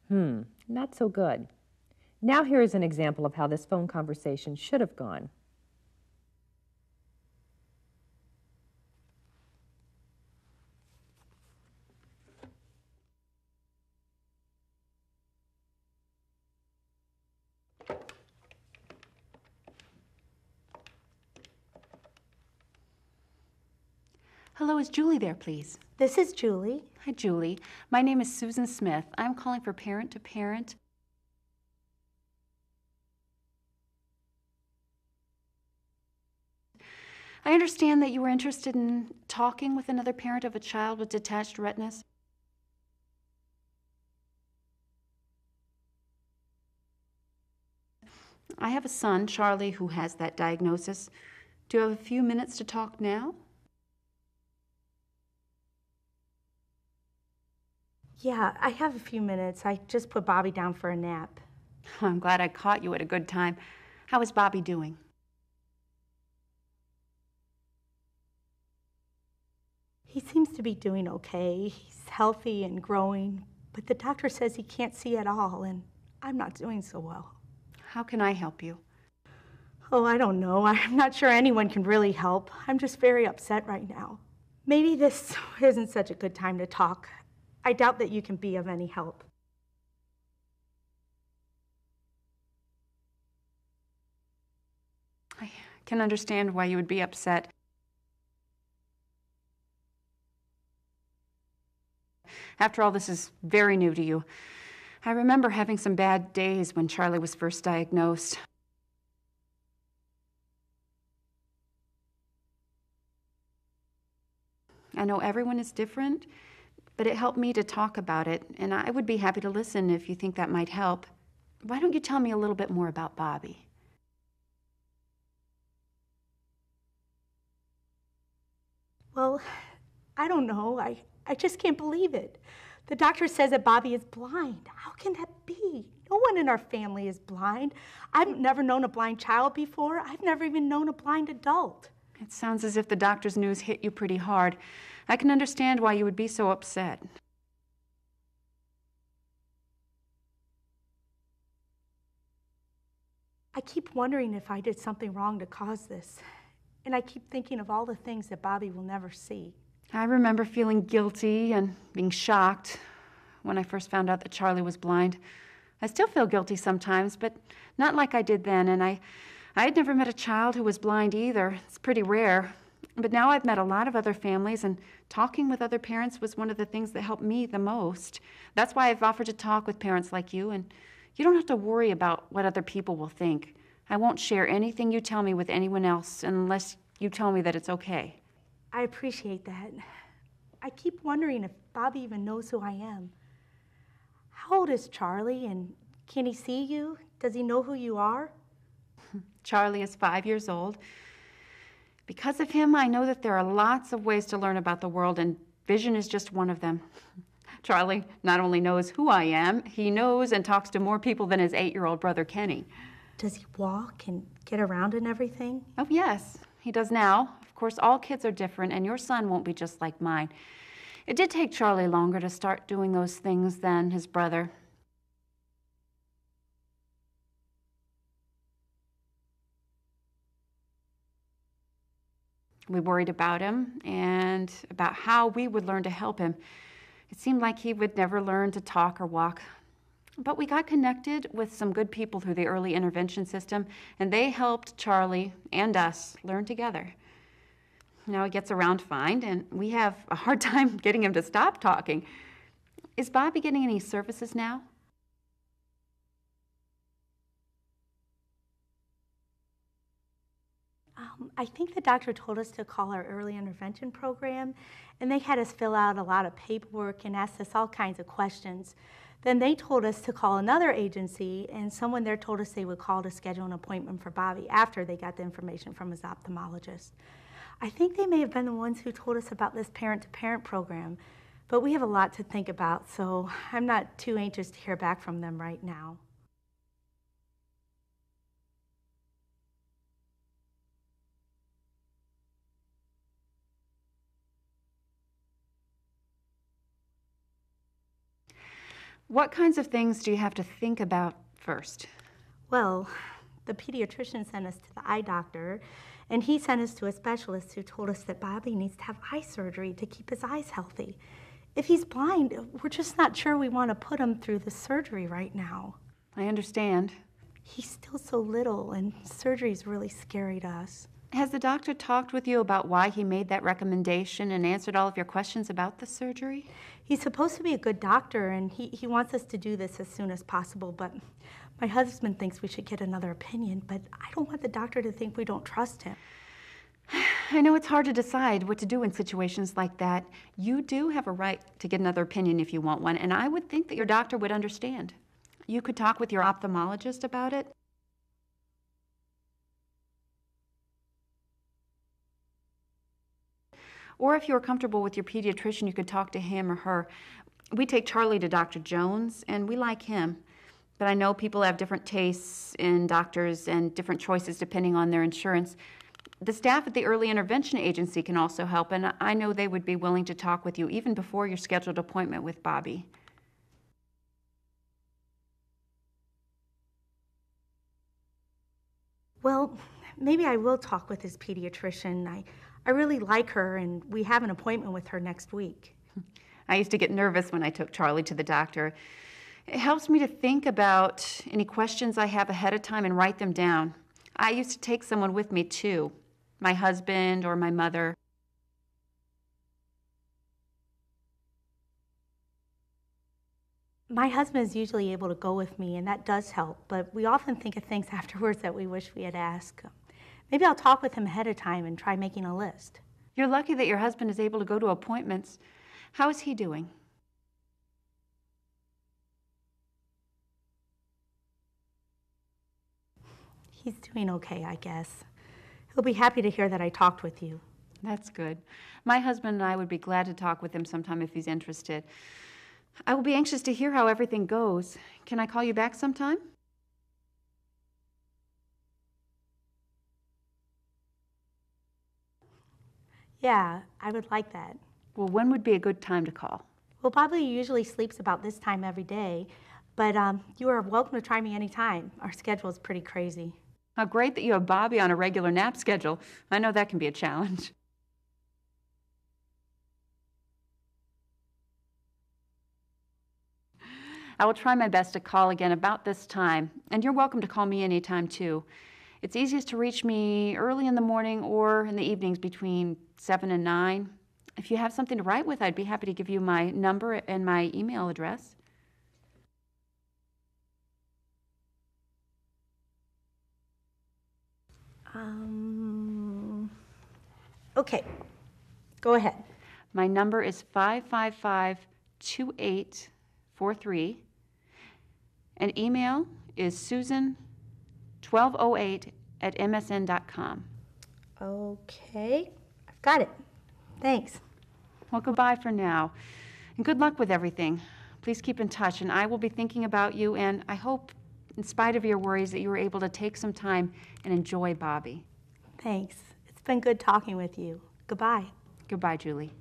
Not so good. Now here is an example of how this phone conversation should have gone. Hello, is Julie there, please? This is Julie. Hi, Julie. My name is Susan Smith. I'm calling for Parent to Parent. I understand that you were interested in talking with another parent of a child with detached retinas. I have a son, Charlie, who has that diagnosis. Do you have a few minutes to talk now? Yeah, I have a few minutes. I just put Bobby down for a nap. I'm glad I caught you at a good time. How is Bobby doing? He seems to be doing okay. He's healthy and growing, but the doctor says he can't see at all, and I'm not doing so well. How can I help you? Oh, I don't know. I'm not sure anyone can really help. I'm just very upset right now. Maybe this isn't such a good time to talk. I doubt that you can be of any help. I can understand why you would be upset. After all, this is very new to you. I remember having some bad days when Charlie was first diagnosed. I know everyone is different, but it helped me to talk about it, and I would be happy to listen if you think that might help. Why don't you tell me a little bit more about Bobby? Well, I don't know. I just can't believe it. The doctor says that Bobby is blind. How can that be? No one in our family is blind. I've never known a blind child before. I've never even known a blind adult. It sounds as if the doctor's news hit you pretty hard. I can understand why you would be so upset. I keep wondering if I did something wrong to cause this. And I keep thinking of all the things that Bobby will never see. I remember feeling guilty and being shocked when I first found out that Charlie was blind. I still feel guilty sometimes, but not like I did then, and I had never met a child who was blind either. It's pretty rare. But now I've met a lot of other families, and talking with other parents was one of the things that helped me the most. That's why I've offered to talk with parents like you, and you don't have to worry about what other people will think. I won't share anything you tell me with anyone else unless you tell me that it's okay. I appreciate that. I keep wondering if Bobby even knows who I am. How old is Charlie, and can he see you? Does he know who you are? Charlie is 5 years old. Because of him, I know that there are lots of ways to learn about the world, and vision is just one of them. Charlie not only knows who I am, he knows and talks to more people than his 8-year-old brother, Kenny. Does he walk and get around and everything? Oh, yes, he does now. Of course, all kids are different, and your son won't be just like mine. It did take Charlie longer to start doing those things than his brother. We worried about him and about how we would learn to help him. It seemed like he would never learn to talk or walk. But we got connected with some good people through the early intervention system, and they helped Charlie and us learn together. Now he gets around fine, and we have a hard time getting him to stop talking. Is Bobby getting any services now? I think the doctor told us to call our early intervention program, and they had us fill out a lot of paperwork and ask us all kinds of questions. Then they told us to call another agency, and someone there told us they would call to schedule an appointment for Bobby after they got the information from his ophthalmologist. I think they may have been the ones who told us about this parent-to-parent program, but we have a lot to think about, so I'm not too anxious to hear back from them right now. What kinds of things do you have to think about first? Well, the pediatrician sent us to the eye doctor, and he sent us to a specialist who told us that Bobby needs to have eye surgery to keep his eyes healthy. If he's blind, we're just not sure we want to put him through the surgery right now. I understand. He's still so little, and surgery's really scary to us. Has the doctor talked with you about why he made that recommendation and answered all of your questions about the surgery? He's supposed to be a good doctor, and he wants us to do this as soon as possible, but my husband thinks we should get another opinion, but I don't want the doctor to think we don't trust him. I know it's hard to decide what to do in situations like that. You do have a right to get another opinion if you want one, and I would think that your doctor would understand. You could talk with your ophthalmologist about it. Or if you were comfortable with your pediatrician, you could talk to him or her. We take Charlie to Dr. Jones, and we like him. But I know people have different tastes in doctors and different choices depending on their insurance. The staff at the Early Intervention Agency can also help, and I know they would be willing to talk with you even before your scheduled appointment with Bobby. Well, maybe I will talk with his pediatrician. I really like her, and we have an appointment with her next week. I used to get nervous when I took Charlie to the doctor. It helps me to think about any questions I have ahead of time and write them down. I used to take someone with me too, my husband or my mother. My husband is usually able to go with me, and that does help, but we often think of things afterwards that we wish we had asked. Maybe I'll talk with him ahead of time and try making a list. You're lucky that your husband is able to go to appointments. How is he doing? He's doing okay, I guess. He'll be happy to hear that I talked with you. That's good. My husband and I would be glad to talk with him sometime if he's interested. I will be anxious to hear how everything goes. Can I call you back sometime? Yeah, I would like that. Well, when would be a good time to call? Well, Bobby usually sleeps about this time every day, but you are welcome to try me anytime. Our schedule is pretty crazy. How great that you have Bobby on a regular nap schedule. I know that can be a challenge. I will try my best to call again about this time, and you're welcome to call me anytime too. It's easiest to reach me early in the morning or in the evenings between 7 and 9. If you have something to write with, I'd be happy to give you my number and my email address. Okay, go ahead. My number is 555-2843. And email is susan1208@msn.com. Okay, I've got it. Thanks. Well, goodbye for now. And good luck with everything. Please keep in touch, and I will be thinking about you, and I hope, in spite of your worries, that you were able to take some time and enjoy Bobby. Thanks. It's been good talking with you. Goodbye. Goodbye, Julie.